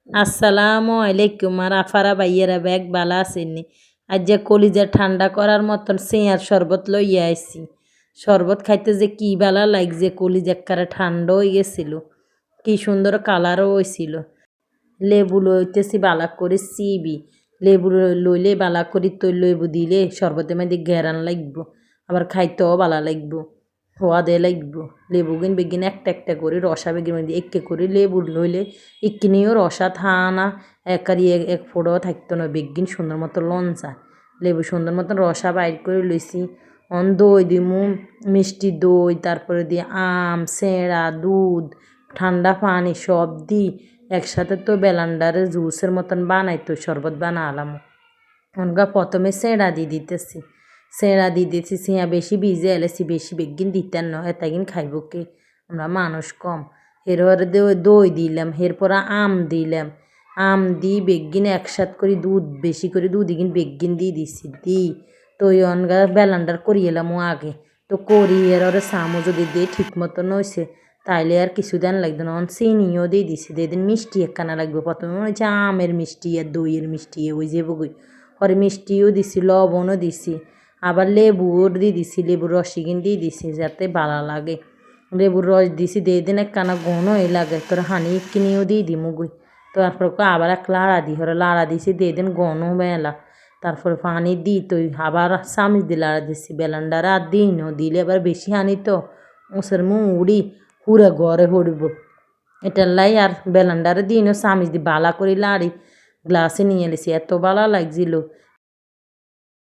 আসসালামু আলাইকুম আর আফারা ভাইয়েরা ব্যাগ বালা আসেননি। আজ যে কলিজা ঠান্ডা করার মতন সেঁয়ার শরবত লইয়া আইছি। শরবত খাইতে যে কি বালা লাগছে, কলিজা এক্কারে ঠান্ডা হয়ে গেছিল, কি সুন্দর কালারও হয়েছিল। লেবু লইতেছি বালা করে চিবি, লেবু লইলে বালা করি তো লেবু দিলে শরবতের মধ্যে ঘেরান লাগবো, আবার খাইতেও বালা লাগবো, সোয়াদে লাগবো। লেবু গিন বেগিন একটা একটা করে রসা বেগিন মধ্যে একে করে লেবু লইলে ইকিনিও রসা থানা একারি এক ফোড়াও থাকতো না, বেগিন সুন্দর মতো লঞ্চা লেবু সুন্দর মতন রসা বাইর করে লইছি। দই দিমু, মিষ্টি দই, তারপরে দিয়ে আম, সেঁড়া, দুধ, ঠান্ডা পানি সব দিই একসাথে। তো বেলান্ডারে জুসের মতন বানাইতো শরবত বানালাম। অনগা প্রথমে সেঁড়া দিয়ে দিতেছি, সেঁড়া দিয়ে দিতেছি, সিঁয়া বেশি ভিজে এলেছি, বেশি বেগিন দিতেন না, এতগিন খাইব কে, আমরা মানুষ কম। এরপরে দই দিলাম, এরপর আম দিলাম, আম দিই বেগিন একসাথ করে দুধ বেশি করে দুধ ইগিন বেগিন দিয়ে দিছি দিই। তো ওই অনগা বেলান্ডার করিয়েলাম আগে, তো করি এর চামচ যদি দিয়ে ঠিক মতন হয়েছে তাইলে আর কিছু দেন লাগতো না। চিনিও দিয়ে দিছি, দিয়ে দিন মিষ্টি একখানা লাগবে। প্রথমে মনে হচ্ছে আমের মিষ্টি আর দইয়ের মিষ্টি ওই যে বগুই, পরে মিষ্টিও দিছি, লবণও দিছি, আবার লেবুও দিয়ে দিছি, লেবুর রসিকিন দিয়ে দিছি যাতে ভালো লাগে। লেবুর রস দিছি, দিয়ে দিন একখানা ঘন হয়ে লাগে, তোর হানি কিনিও দিয়ে দি মুগুই। তারপর আবার এক লাড়া দিই, হরে লাড়া দিছি, দিয়ে দিন ঘন বেলা, তারপরে পানি দিই তো আবার চামিচ দিয়ে লাড়া দিছি। বেলান্ডারে আর দিই ন, দিলে আবার বেশি হানি তো ওসের মুড়ি পুরা ঘরে হরিব, এটার লাই আর বেলান্ডারে দিই ন চামিচ দিয়ে বালা করে লাড়ি গ্লাসে নিয়ে এলেছি, এত ভালো লাগছিল।